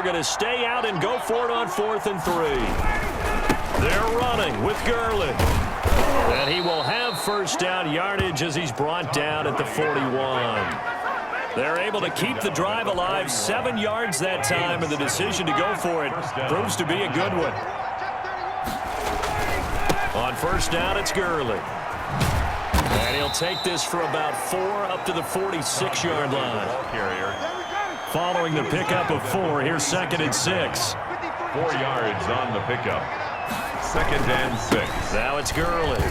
going to stay out and go for it on 4th and 3. They're running with Gurley. And he will have first down yardage as he's brought down at the 41. They're able to keep the drive alive, 7 yards that time, and the decision to go for it proves to be a good one. On first down, it's Gurley. And he'll take this for about 4 up to the 46-yard line. Following the pickup of 4, here's 2nd and 6. 4 yards on the pickup. 2nd and 6. Now it's Gurley.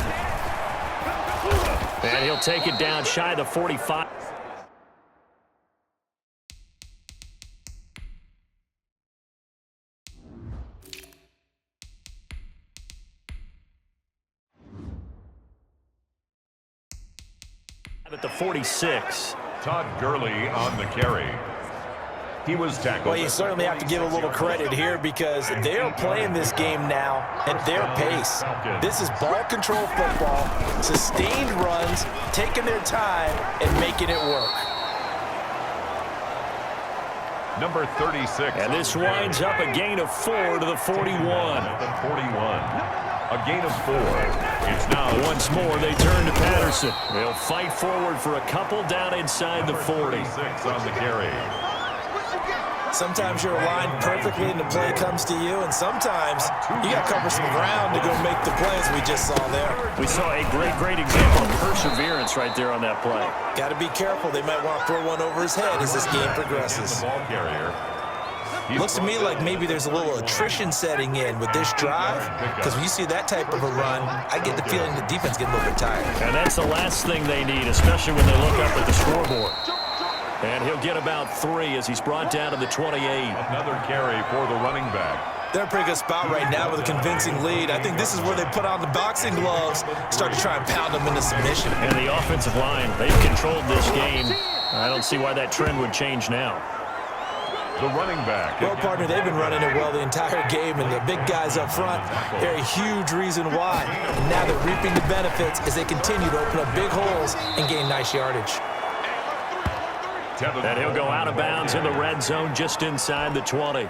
And he'll take it down shy of the 45. At the 46. Todd Gurley on the carry. He was tackled. Well, you certainly have to give a little credit here because they're playing this game now at their pace. This is ball control football, sustained runs, taking their time and making it work. Number 36. And this winds up a gain of 4 to the 41. The 41. A gain of 4. It's now once more they turn to Patterson. They'll fight forward for a couple down inside the 40. 46 on the carry. Sometimes you're aligned perfectly and the play comes to you, and sometimes you got to cover some ground to go make the plays we just saw there. We saw a great example of perseverance right there on that play. Got to be careful. They might want to throw one over his head as this game progresses. The ball carrier. Looks to me like maybe there's a little attrition setting in with this drive, because when you see that type of a run, I get the feeling the defense getting a little bit tired. And that's the last thing they need, especially when they look up at the scoreboard. And he'll get about 3 as he's brought down to the 28. Another carry for the running back. They're in a pretty good spot right now with a convincing lead. I think this is where they put on the boxing gloves, start to try and pound them into submission. And the offensive line, they've controlled this game. I don't see why that trend would change now. The running back. Well, partner, they've been running it well the entire game, and the big guys up front, they're a huge reason why. And now they're reaping the benefits as they continue to open up big holes and gain nice yardage. And he'll go out of bounds in the red zone just inside the 20.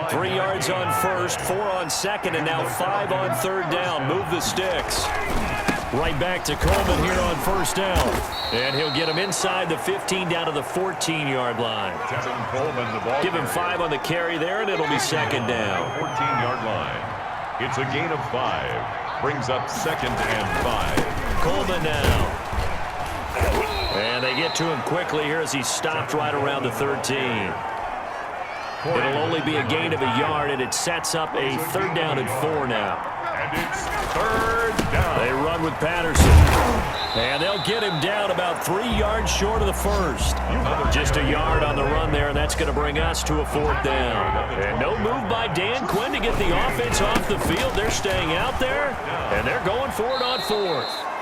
3 yards on first, 4 on second, and now 5 on third down. Move the sticks. Right back to Coleman here on first down. And he'll get him inside the 15 down to the 14-yard line. Give him 5 on the carry there, and it'll be 2nd down. 14-yard line. It's a gain of 5. Brings up 2nd and 5. Coleman now. And they get to him quickly here as he's stopped right around the 13. It'll only be a gain of a yard, and it sets up a 3rd down and 4 now. And it's 3rd down. They run with Patterson. And they'll get him down about 3 yards short of the first. Just a yard on the run there, and that's going to bring us to a 4th down. And no move by Dan Quinn to get the offense off the field. They're staying out there, and they're going for it on 4th.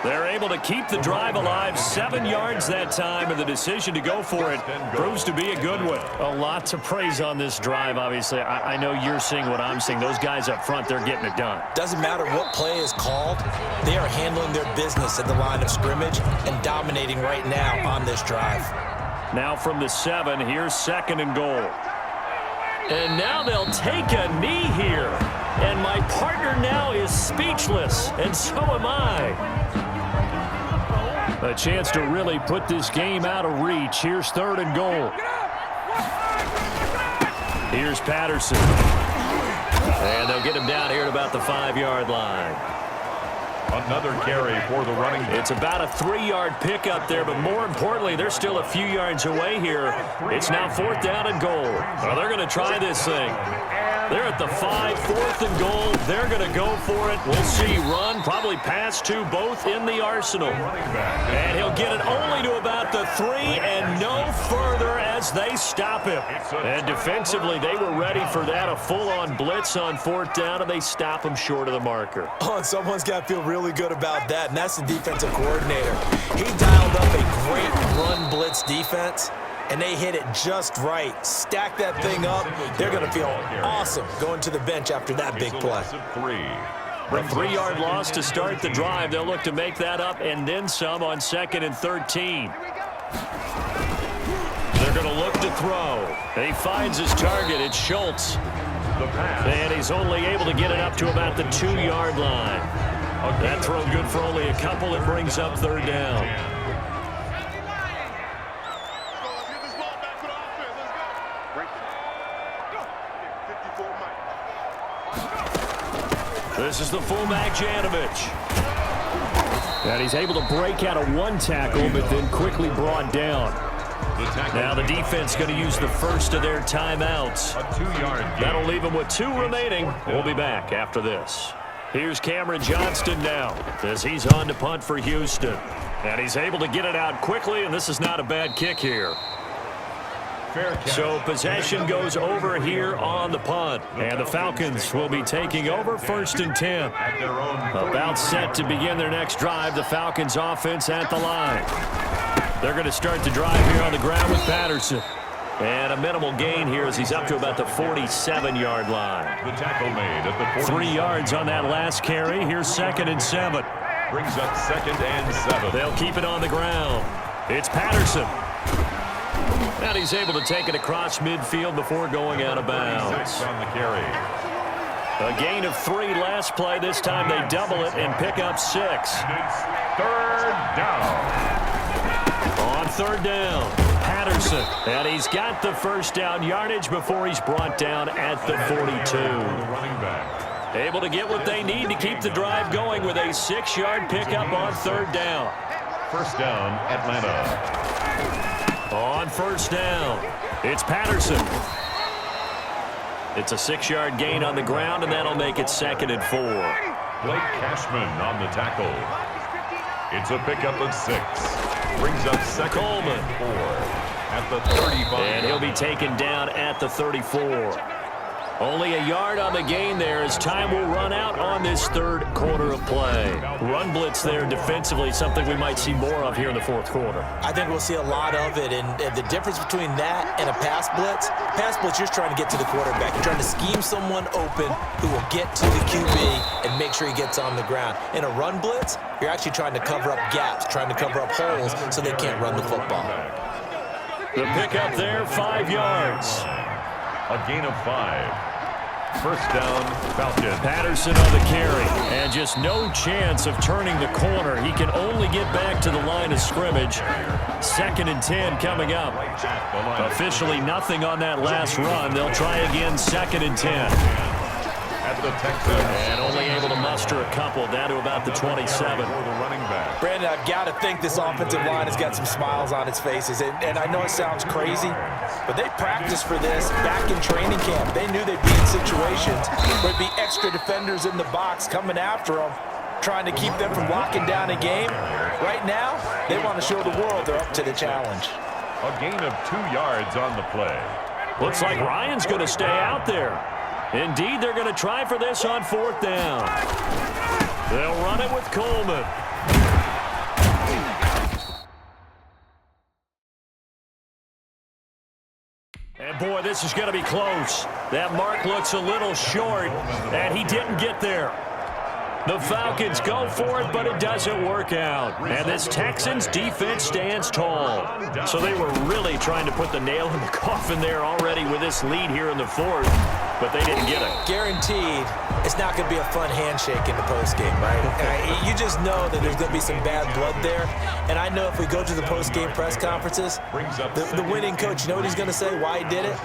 They're able to keep the drive alive, 7 yards that time, and the decision to go for it proves to be a good one. A lot to praise on this drive, obviously. I know you're seeing what I'm seeing. Those guys up front, they're getting it done. Doesn't matter what play is called. They are handling their business at the line of scrimmage and dominating right now on this drive. Now from the 7, here's 2nd and goal. And now they'll take a knee here. And my partner now is speechless, and so am I. A chance to really put this game out of reach. Here's 3rd and goal. Here's Patterson. And they'll get him down here at about the 5-yard line. Another carry for the running back. It's about a 3-yard pickup there, but more importantly, they're still a few yards away here. It's now 4th down and goal. Well, they're going to try this thing. They're at the 5, 4th and goal. They're going to go for it. We'll see run, probably pass to both in the arsenal. And he'll get it only to about the 3 and no further as they stop him. And defensively, they were ready for that, a full-on blitz on 4th down, and they stop him short of the marker. Oh, and someone's got to feel really good about that, and that's the defensive coordinator. He dialed up a great run blitz defense, and they hit it just right. Stack that thing up. They're going to feel awesome going to the bench after that big play. A 3-yard loss to start the drive. They'll look to make that up and then some on 2nd and 13. They're going to look to throw. He finds his target. It's Schultz. And he's only able to get it up to about the 2-yard line. That throw good for only a couple. It brings up third down. This is the fullback, Janovich. And he's able to break out of one tackle, but then quickly brought down. Now the defense going to use the first of their timeouts. A 2-yard gain. That'll leave them with 2 remaining. We'll be back after this. Here's Cameron Johnston now as he's on to punt for Houston. And he's able to get it out quickly, and this is not a bad kick here. So possession goes over here on the punt. And the Falcons will be taking over 1st and 10. About set to begin their next drive. The Falcons offense at the line. They're going to start the drive here on the ground with Patterson. And a minimal gain here as he's up to about the 47-yard line. The tackle made at the 3 yards on that last carry. Here's 2nd and 7. Brings up 2nd and 7. They'll keep it on the ground. It's Patterson. And he's able to take it across midfield before going out of bounds. On the carry. A gain of 3 last play. This time they double it and pick up 6. And it's 3rd down. On 3rd down, Patterson. And he's got the first down yardage before he's brought down at the 42. Running back. Able to get what they need to keep the drive going with a 6-yard pickup on 3rd down. 1st down, Atlanta. On 1st down, it's Patterson. It's a 6-yard gain on the ground, and that'll make it 2nd and 4. Blake Cashman on the tackle. It's a pickup of 6. Brings up 2nd Coleman. and 4 at the 35. And he'll be taken down at the 34. Only a yard on the gain there as time will run out on this 3rd quarter of play. Run blitz there defensively, something we might see more of here in the 4th quarter. I think we'll see a lot of it, and the difference between that and a pass blitz, you're trying to get to the quarterback. You're trying to scheme someone open who will get to the QB and make sure he gets on the ground. In a run blitz, you're actually trying to cover up gaps, trying to cover up holes so they can't run the football. The pickup there, 5 yards. A gain of 5. 1st down, Falcons. Patterson on the carry, and just no chance of turning the corner. He can only get back to the line of scrimmage. 2nd and 10 coming up. Officially nothing on that last run. They'll try again, 2nd and 10. At the Texans. And only able to muster a couple, down to about the 27. For the running back. Brandon, I've got to think this offensive line has got some smiles on its faces. And I know it sounds crazy, but they practiced for this back in training camp. They knew they'd be in situations where there'd be extra defenders in the box coming after them, trying to keep them from locking down a game. Right now, they want to show the world they're up to the challenge. A gain of 2 yards on the play. Looks like Ryan's going to stay out there. Indeed, they're going to try for this on 4th down. They'll run it with Coleman. And boy, this is going to be close. That mark looks a little short, and he didn't get there. The Falcons go for it, but it doesn't work out. And this Texans defense stands tall. So they were really trying to put the nail in the coffin there already with this lead here in the 4th, but they didn't get it. Guaranteed, it's not going to be a fun handshake in the postgame, right? You just know that there's going to be some bad blood there. And I know if we go to the postgame press conferences, the winning coach, you know what he's going to say, why he did it?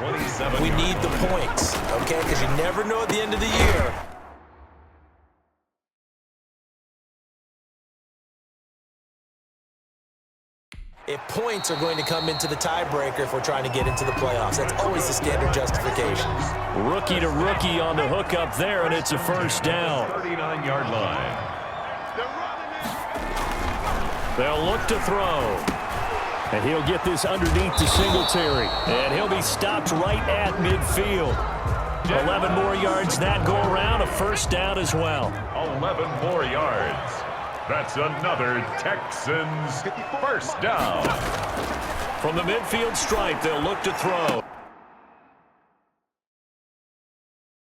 We need the points, okay? Because you never know at the end of the year. If points are going to come into the tiebreaker if we're trying to get into the playoffs. That's always the standard justification. Rookie to rookie on the hookup there, and it's a 1st down. 39-yard line. They'll look to throw. And he'll get this underneath to Singletary. And he'll be stopped right at midfield. 11 more yards that go around, a 1st down as well. 11 more yards. That's another Texans 1st down. From the midfield stripe, they'll look to throw.